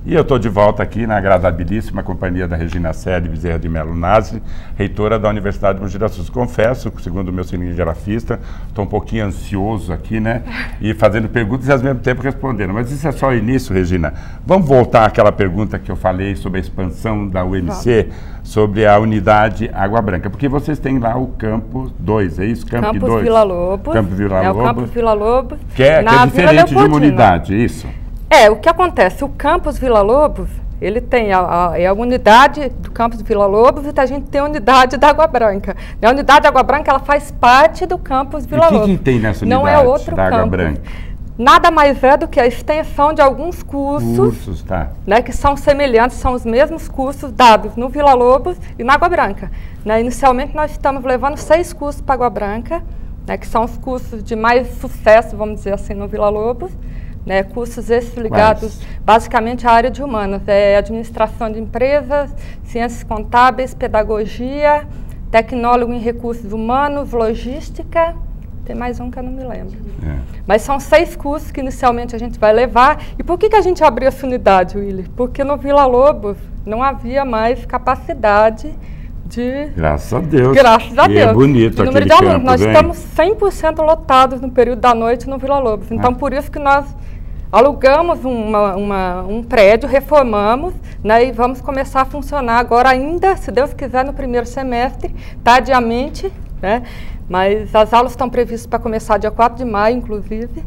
E eu estou de volta aqui na agradabilíssima companhia da Regina Celi Bezerra de Melo Nasri, reitora da Universidade de Mogi das Cruzes. Confesso, segundo o meu cinegrafista, estou um pouquinho ansioso aqui, né? E fazendo perguntas e ao mesmo tempo respondendo. Mas isso é só o início, Regina. Vamos voltar àquela pergunta que eu falei sobre a expansão da UMC, sobre a unidade Água Branca. Porque vocês têm lá o Campus 2, é isso? Campus Vila Lobos. Campus Vila Lobos. É o Campus Vila Lobos. Que é diferente de uma unidade, isso? O que acontece? O Campus Vila Lobos, ele tem a unidade do Campus Vila Lobos e a gente tem a unidade da Água Branca. A unidade da Água Branca, ela faz parte do Campus Vila Lobos. E o que tem nessa unidade? Não é outro da Água campus. Branca? Nada mais é do que a extensão de alguns cursos, né, que são semelhantes, são os mesmos cursos dados no Vila Lobos e na Água Branca. Né, inicialmente, nós estamos levando 6 cursos para Água Branca, né, que são os cursos de mais sucesso, vamos dizer assim, no Vila Lobos. Né, cursos esses ligados basicamente à área de humanas, administração de empresas, ciências contábeis, pedagogia, tecnólogo em recursos humanos, logística, tem mais um que eu não me lembro. Mas são 6 cursos que inicialmente a gente vai levar. E por que a gente abriu essa unidade, Willy? Porque no Vila Lobos não havia mais capacidade de... Graças a Deus. Graças a Deus. É bonito o número de alunos. Nós estamos 100% lotados no período da noite no Vila Lobos. Então, por isso que nós alugamos um prédio, reformamos, né, e vamos começar a funcionar agora ainda, se Deus quiser, no primeiro semestre, tardiamente, né, mas as aulas estão previstas para começar dia 4 de maio, inclusive,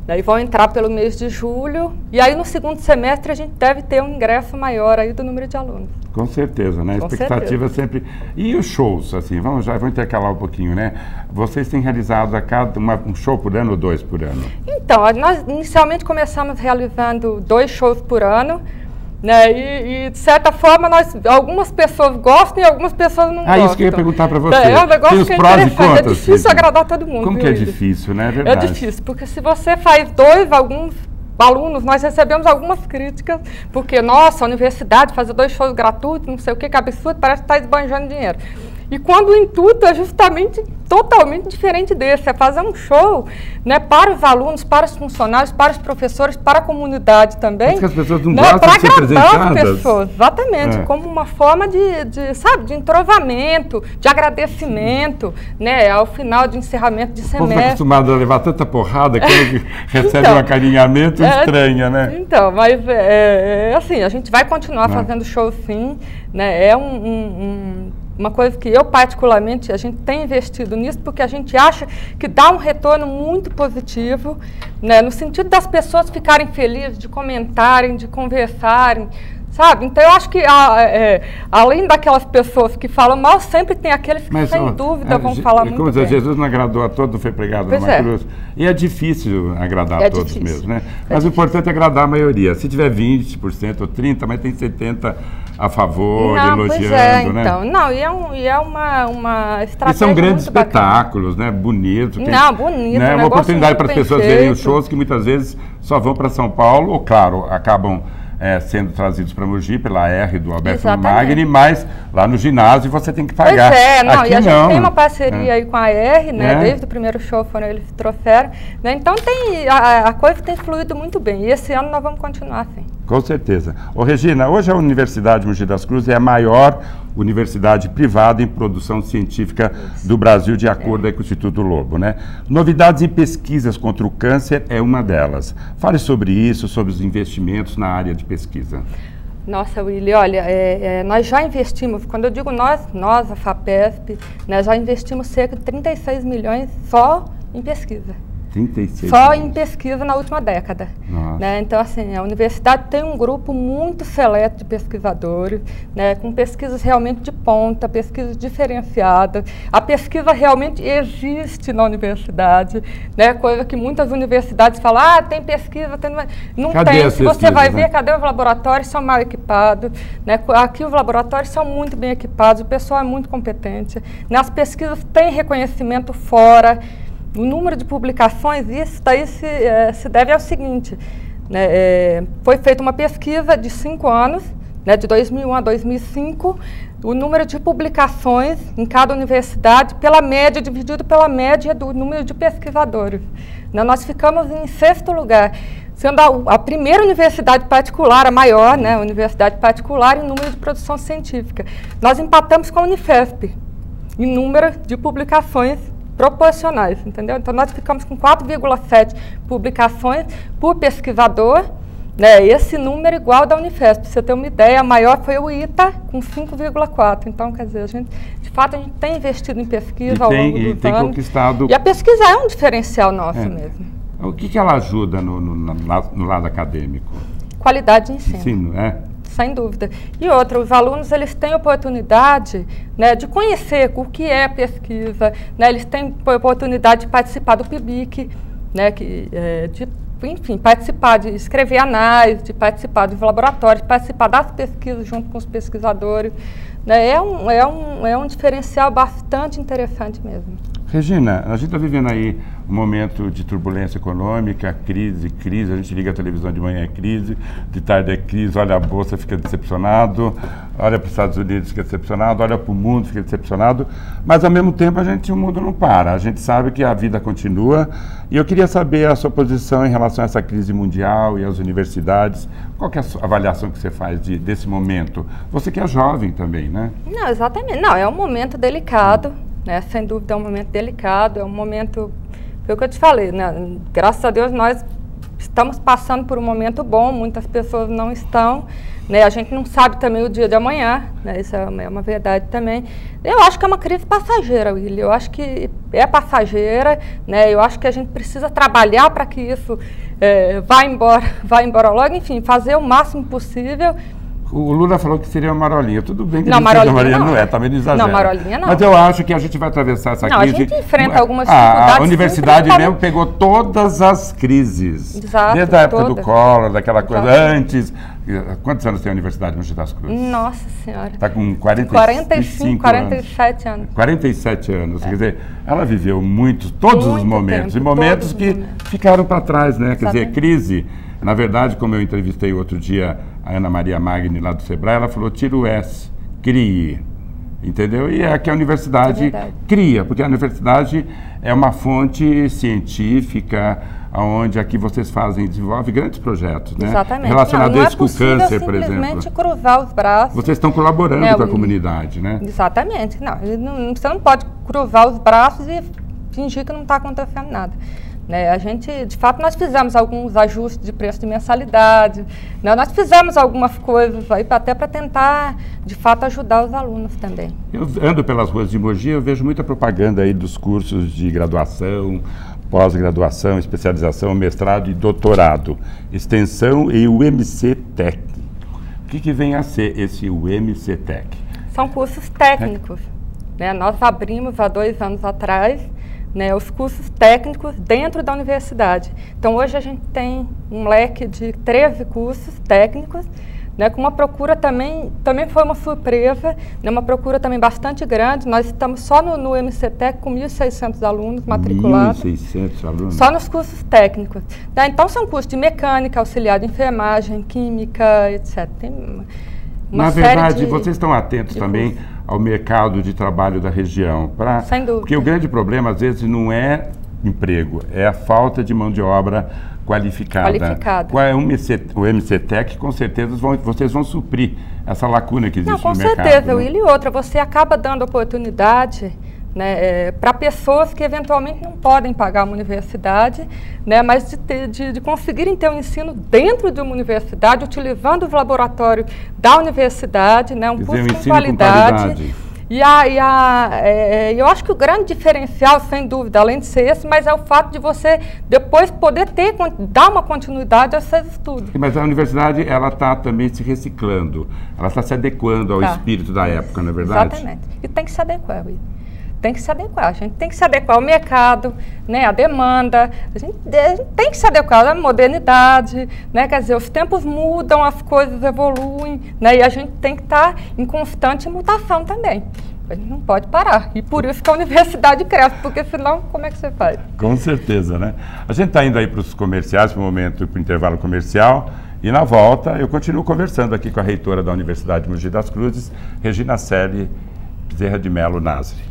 né, e vão entrar pelo mês de julho, e aí no segundo semestre a gente deve ter um ingresso maior aí do número de alunos. Com certeza, né? A expectativa sempre... E os shows, assim, vamos intercalar um pouquinho, né? Vocês têm realizado um show por ano ou 2 por ano? Então, nós inicialmente começamos realizando 2 shows por ano, né? E de certa forma, algumas pessoas gostam e algumas pessoas não gostam. Isso que eu ia perguntar para você. É um negócio tem os prós e contras. É difícil agradar todo mundo. Como que é difícil, né? É verdade. É difícil, porque se você faz alguns alunos, nós recebemos algumas críticas, porque, nossa, a universidade fazer 2 shows gratuitos, não sei o que absurdo, parece que está esbanjando dinheiro. E quando o intuito é justamente totalmente diferente desse, é fazer um show, né, para os alunos, para os funcionários, para os professores, para a comunidade também. Mas que as pessoas não gostam de ser presentadas. Para agradar as pessoas, exatamente, como uma forma de entrovamento, de agradecimento, né, ao final de encerramento de semestre. O povo está acostumado a levar tanta porrada que quando recebe um acarinhamento estranha, né? Então, mas assim, a gente vai continuar fazendo show sim, né, uma coisa que eu, particularmente, a gente tem investido nisso, porque a gente acha que dá um retorno muito positivo, né, no sentido das pessoas ficarem felizes, de comentarem, de conversarem, sabe? Então, eu acho que, além daquelas pessoas que falam mal, sempre tem aqueles que, sem dúvida, vão falar muito bem. Como Jesus não agradou a todos, não foi pregado numa cruz. E é difícil agradar a todos mesmo, né? Mas o importante é agradar a maioria. Se tiver 20% ou 30%, mas tem 70% a favor, elogiando, né? Então, não, e é uma estratégia. E são grandes espetáculos, né? Bonitos. Bonito. Né? Uma oportunidade para as pessoas verem os shows que muitas vezes só vão para São Paulo, ou, claro, acabam sendo trazidos para Mogi pela R do Alberto Magni, mas lá no ginásio você tem que pagar. Aqui e a gente tem uma parceria aí com a R, né? Desde o primeiro show foram eles que trouxeram, né? Então a coisa tem fluído muito bem, e esse ano nós vamos continuar assim. Com certeza. Regina, hoje a Universidade de Mogi das Cruzes é a maior universidade privada em produção científica do Brasil, de acordo com o Instituto Lobo, né? Novidades em pesquisas contra o câncer é uma delas. Fale sobre isso, sobre os investimentos na área de pesquisa. Nossa, Willy, olha, nós já investimos, quando eu digo nós, a FAPESP, né, já investimos cerca de 36 milhões só em pesquisa. 36 só milhões. Em pesquisa na última década. Né? Então, assim, a universidade tem um grupo muito seleto de pesquisadores, né, com pesquisas realmente de ponta, pesquisas diferenciadas. A pesquisa realmente existe na universidade, né, coisa que muitas universidades falam, tem pesquisa, não tem. Se você vai ver, cadê os laboratórios? São mal equipados. Né? Aqui os laboratórios são muito bem equipados, o pessoal é muito competente. Né? As pesquisas têm reconhecimento fora. O número de publicações, isso daí se deve ao seguinte, né, foi feita uma pesquisa de 5 anos, né, de 2001 a 2005, o número de publicações em cada universidade, dividido pela média do número de pesquisadores. Né, nós ficamos em 6º lugar. sendo a primeira universidade particular, a maior, né, universidade particular em número de produção científica. Nós empatamos com a Unifesp em número de publicações proporcionais, entendeu? Então, nós ficamos com 4,7 publicações por pesquisador, né, esse número igual da Unifesp. Para você ter uma ideia, a maior foi o ITA, com 5,4. Então, quer dizer, de fato, a gente tem investido em pesquisa ao longo dos anos. Conquistado... E a pesquisa é um diferencial nosso mesmo. O que ela ajuda no lado acadêmico? Qualidade de ensino. Sem dúvida. E outra, os alunos eles têm oportunidade, né, de conhecer o que é pesquisa, né, eles têm oportunidade de participar do PIBIC, né, enfim, participar de escrever análise, de participar dos laboratórios, de participar das pesquisas junto com os pesquisadores. Né, é um diferencial bastante interessante mesmo. Regina, a gente está vivendo aí um momento de turbulência econômica, crise, a gente liga a televisão de manhã é crise, de tarde é crise, olha a bolsa, fica decepcionado, olha para os Estados Unidos, fica decepcionado, olha para o mundo, fica decepcionado, mas ao mesmo tempo o mundo não para, a gente sabe que a vida continua e eu queria saber a sua posição em relação a essa crise mundial e às universidades, qual que é a avaliação que você faz desse momento? Você que é jovem também, né? Não, exatamente, não, é um momento delicado. Né, sem dúvida é um momento delicado, é um momento, foi o que eu te falei, né, graças a Deus nós estamos passando por um momento bom, muitas pessoas não estão, né, a gente não sabe também o dia de amanhã, né, isso é uma verdade também. Eu acho que é uma crise passageira, Willy, eu acho que é passageira, né, eu acho que a gente precisa trabalhar para que isso vá embora logo, enfim, fazer o máximo possível. O Lula falou que seria uma marolinha. Tudo bem que não, marolinha não é, também não exagera. Não, marolinha não. Mas eu acho que a gente vai atravessar essa crise. A gente enfrenta algumas dificuldades. A universidade mesmo pegou todas as crises. Exato, desde a época do Collor, daquela coisa antes. Quantos anos tem a Universidade de Mogi das Cruzes? Nossa Senhora. Está com 47 anos. 47 anos. Quer dizer, ela viveu todos os momentos. E momentos que ficaram para trás, né? Quer dizer, crise. Na verdade, como eu entrevistei outro dia a Ana Maria Magni lá do Sebrae, ela falou, tira o S, crie, entendeu? E é que a universidade cria, porque a universidade é uma fonte científica, onde aqui vocês desenvolvem grandes projetos, né? Exatamente. Relacionados a isso com o câncer, por exemplo. Simplesmente cruzar os braços. Vocês estão colaborando com a comunidade, né? Exatamente. Você não pode cruzar os braços e fingir que não está acontecendo nada. Né, a gente, de fato, nós fizemos alguns ajustes de preço de mensalidade, né, nós fizemos algumas coisas aí até para tentar, de fato, ajudar os alunos também. Eu ando pelas ruas de Mogi, eu vejo muita propaganda aí dos cursos de graduação, pós-graduação, especialização, mestrado e doutorado, extensão e o UMC-Tec. O que vem a ser esse UMC-Tec? São cursos técnicos. Né, nós abrimos há 2 anos atrás, né, os cursos técnicos dentro da universidade. Então, hoje a gente tem um leque de 13 cursos técnicos, né, com uma procura também foi uma surpresa, né, uma procura também bastante grande. Nós estamos só no MCTEC com 1.600 alunos matriculados. 1.600 alunos? Só nos cursos técnicos. Né, então, são cursos de mecânica, auxiliar de enfermagem, química, etc. Tem na verdade, vocês estão atentos também ao mercado de trabalho da região. Sem dúvida. Porque o grande problema, às vezes, não é emprego, é a falta de mão de obra qualificada. Qual é o MCTEC, com certeza vocês vão suprir essa lacuna que existe no mercado. Com certeza, Willy, e outra, você acaba dando oportunidade, né, para pessoas que eventualmente não podem pagar uma universidade, né, mas de conseguirem ter um ensino dentro de uma universidade, utilizando os laboratórios da universidade, né, um curso com qualidade. Eu acho que o grande diferencial, sem dúvida, além de ser esse, mas é o fato de você depois poder dar uma continuidade aos seus estudos. Mas a universidade, ela está também se reciclando, ela está se adequando ao espírito da época, não é verdade? Exatamente. E tem que se adequar, Will. Tem que se adequar, a gente tem que se adequar ao mercado, né, à demanda, a gente tem que se adequar à modernidade, né, quer dizer, os tempos mudam, as coisas evoluem, né, e a gente tem que estar em constante mutação também. A gente não pode parar, e por isso que a universidade cresce, porque senão como é que você faz? Com certeza, né? A gente está indo aí para os comerciais, para o momento, para o intervalo comercial, e na volta eu continuo conversando aqui com a reitora da Universidade de Mogi das Cruzes, Regina Celi Bezerra de Mello Nasri.